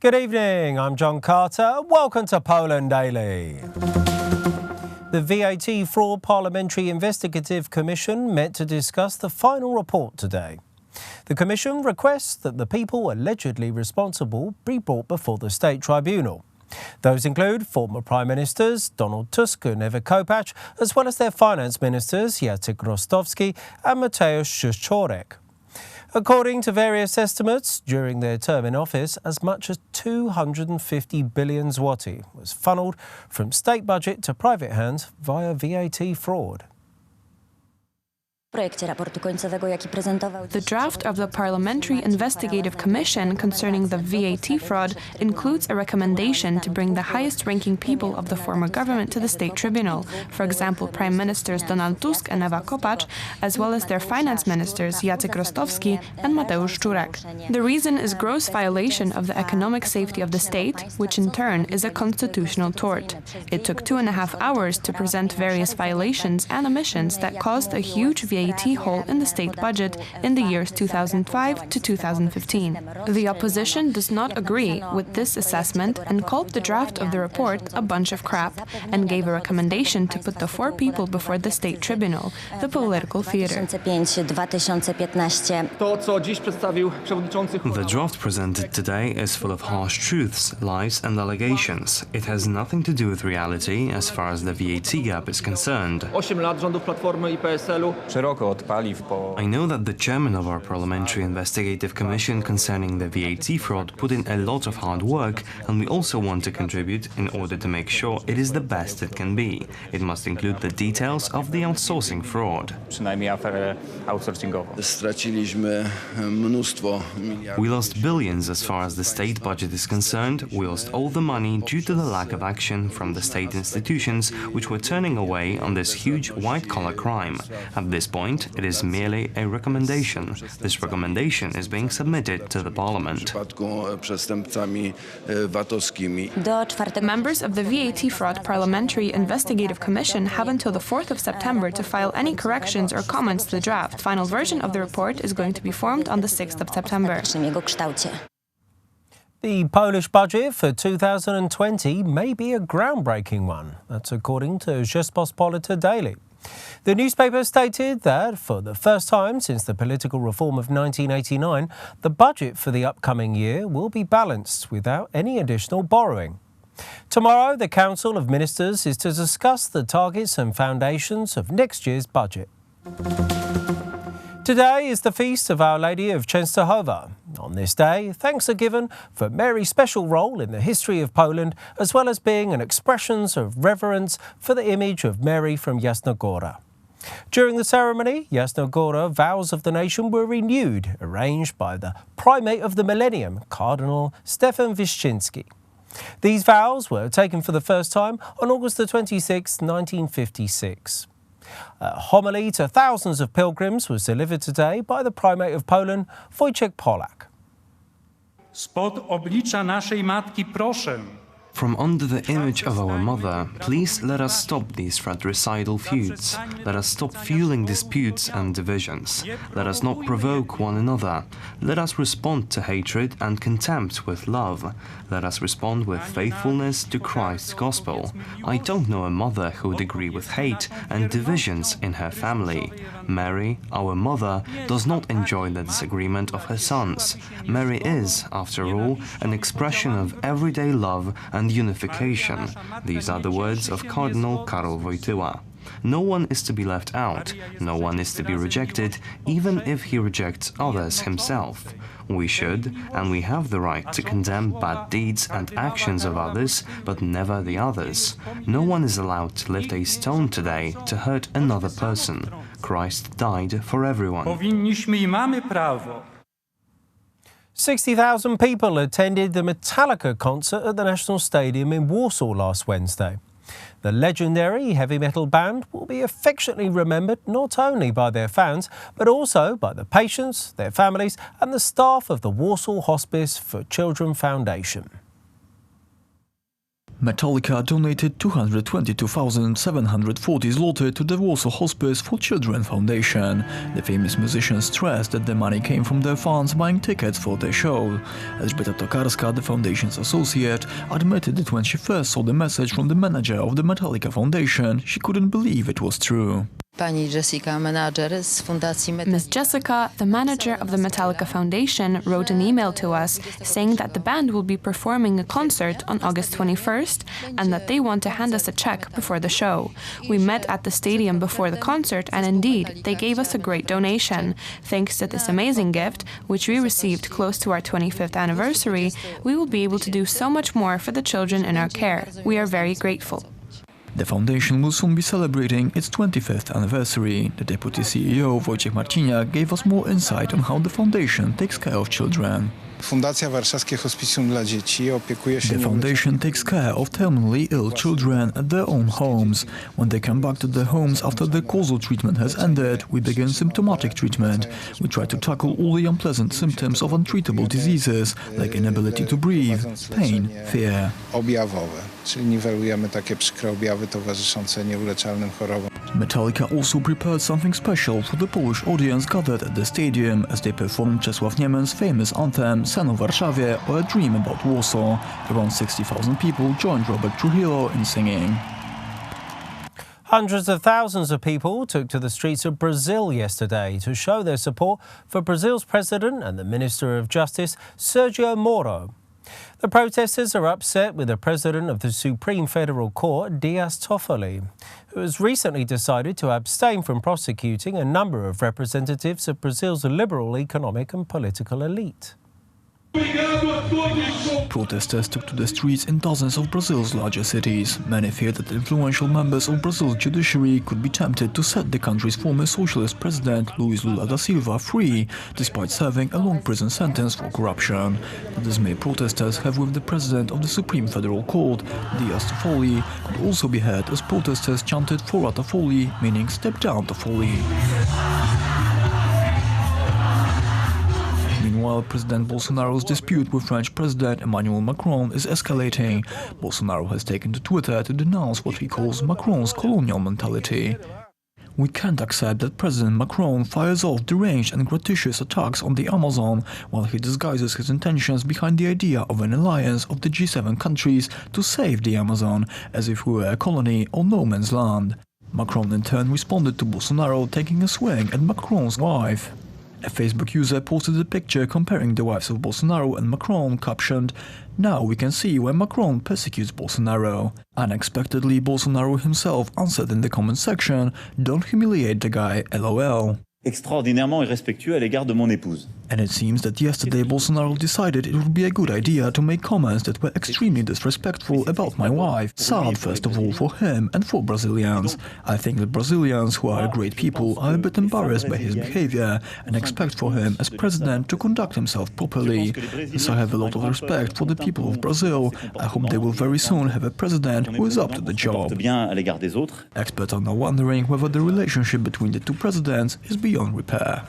Good evening, I'm John Carter. Welcome to Poland Daily. The V8C Fraud Parliamentary Investigative Commission met to discuss the final report today. The Commission requests that the people allegedly responsible be brought before the State Tribunal. Those include former Prime Ministers Donald Tusk and Ewa Kopacz, as well as their finance ministers Jacek Rostowski and Mateusz Szczurek. According to various estimates, during their term in office, as much as 250 billion zloty was funneled from state budget to private hands via VAT fraud. The draft of the Parliamentary Investigative Commission concerning the VAT fraud includes a recommendation to bring the highest-ranking people of the former government to the State Tribunal, for example, Prime Ministers Donald Tusk and Ewa Kopacz, as well as their finance ministers Jacek Rostowski and Mateusz Szczurek. The reason is gross violation of the economic safety of the state, which in turn is a constitutional tort. It took 2.5 hours to present various violations and omissions that caused a huge VAT hole in the state budget in the years 2005 to 2015. The opposition does not agree with this assessment and called the draft of the report a bunch of crap and gave a recommendation to put the 4 people before the State Tribunal, the political theater. The draft presented today is full of harsh truths, lies and allegations. It has nothing to do with reality as far as the VAT gap is concerned. I know that the chairman of our Parliamentary Investigative Commission concerning the VAT fraud put in a lot of hard work, and we also want to contribute in order to make sure it is the best it can be. It must include the details of the outsourcing fraud. We lost billions as far as the state budget is concerned. We lost all the money due to the lack of action from the state institutions, which were turning away on this huge white-collar crime. At this point, it is merely a recommendation. This recommendation is being submitted to the Parliament. Members of the VAT Fraud Parliamentary Investigative Commission have until the 4th of September to file any corrections or comments to the draft. Final version of the report is going to be formed on the 6th of September. The Polish budget for 2020 may be a groundbreaking one. That's according to Rzeczpospolita Daily. The newspaper stated that for the first time since the political reform of 1989, the budget for the upcoming year will be balanced without any additional borrowing. Tomorrow, the Council of Ministers is to discuss the targets and foundations of next year's budget. Today is the feast of Our Lady of Częstochowa. On this day, thanks are given for Mary's special role in the history of Poland, as well as being an expression of reverence for the image of Mary from Jasna Góra. During the ceremony, Jasna Góra vows of the nation were renewed, arranged by the Primate of the Millennium, Cardinal Stefan Wyszynski. These vows were taken for the first time on August 26, 1956. A homily to thousands of pilgrims was delivered today by the Primate of Poland, Wojciech Polak. Spod oblicza naszej matki proszę. From under the image of our mother, please let us stop these fratricidal feuds. Let us stop fueling disputes and divisions. Let us not provoke one another. Let us respond to hatred and contempt with love. Let us respond with faithfulness to Christ's gospel. I don't know a mother who would agree with hate and divisions in her family. Mary, our mother, does not enjoy the disagreement of her sons. Mary is, after all, an expression of everyday love and unification. These are the words of Cardinal Karol Wojtyła. No one is to be left out, no one is to be rejected, even if he rejects others himself. We should, and we have the right to condemn bad deeds and actions of others, but never the others. No one is allowed to lift a stone today to hurt another person. Christ died for everyone. Powinniśmy i mamy prawo. 60,000 people attended the Metallica concert at the National Stadium in Warsaw last Wednesday. The legendary heavy metal band will be affectionately remembered not only by their fans, but also by the patients, their families and the staff of the Warsaw Hospice for Children Foundation. Metallica donated 222,740 zloty to the Warsaw Hospice for Children Foundation. The famous musicians stressed that the money came from their fans buying tickets for their show. Elżbieta Tokarska, the foundation's associate, admitted that when she first saw the message from the manager of the Metallica Foundation, she couldn't believe it was true. Miss Jessica, the manager of the Metallica Foundation, wrote an email to us saying that the band will be performing a concert on August 21st and that they want to hand us a check before the show. We met at the stadium before the concert and indeed, they gave us a great donation. Thanks to this amazing gift, which we received close to our 25th anniversary, we will be able to do so much more for the children in our care. We are very grateful. The foundation will soon be celebrating its 25th anniversary. The deputy CEO, Wojciech Marciniak, gave us more insight on how the foundation takes care of children. The foundation takes care of terminally ill children at their own homes. When they come back to their homes after their causal treatment has ended, we begin symptomatic treatment. We try to tackle all the unpleasant symptoms of untreatable diseases, like inability to breathe, pain, fear. Metallica also prepared something special for the Polish audience gathered at the stadium as they performed Czesław Niemen's famous anthem Sen o Warszawie or A Dream About Warsaw. Around 60,000 people joined Robert Trujillo in singing. Hundreds of thousands of people took to the streets of Brazil yesterday to show their support for Brazil's president and the Minister of Justice, Sergio Moro. The protesters are upset with the president of the Supreme Federal Court, Dias Toffoli, who has recently decided to abstain from prosecuting a number of representatives of Brazil's liberal economic and political elite. Protesters took to the streets in dozens of Brazil's larger cities. Many feared that influential members of Brazil's judiciary could be tempted to set the country's former socialist president, Luiz Lula da Silva, free, despite serving a long prison sentence for corruption. The dismayed protesters have with the president of the Supreme Federal Court, Dias Toffoli, could also be heard as protesters chanted Fora Toffoli, meaning step down Toffoli. Meanwhile, President Bolsonaro's dispute with French President Emmanuel Macron is escalating. Bolsonaro has taken to Twitter to denounce what he calls Macron's colonial mentality. We can't accept that President Macron fires off deranged and gratuitous attacks on the Amazon while he disguises his intentions behind the idea of an alliance of the G7 countries to save the Amazon, as if we were a colony or no man's land. Macron in turn responded to Bolsonaro taking a swing at Macron's wife. A Facebook user posted a picture comparing the wives of Bolsonaro and Macron, captioned, "Now we can see why Macron persecutes Bolsonaro." Unexpectedly, Bolsonaro himself answered in the comment section, "Don't humiliate the guy, LOL." Extraordinairement irrespectueux à l'égard de mon épouse. And it seems that yesterday Bolsonaro decided it would be a good idea to make comments that were extremely disrespectful about my wife. Sad, first of all, for him and for Brazilians. I think that Brazilians, who are great people, are a bit embarrassed by his behavior and expect for him as president to conduct himself properly. As I have a lot of respect for the people of Brazil, I hope they will very soon have a president who is up to the job. Experts are now wondering whether the relationship between the two presidents is beyond repair.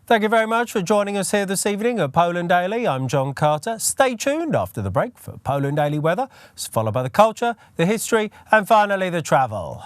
Thank you very much for joining us here this evening at Poland Daily. I'm John Carter. Stay tuned after the break for Poland Daily weather, followed by the culture, the history and finally the travel.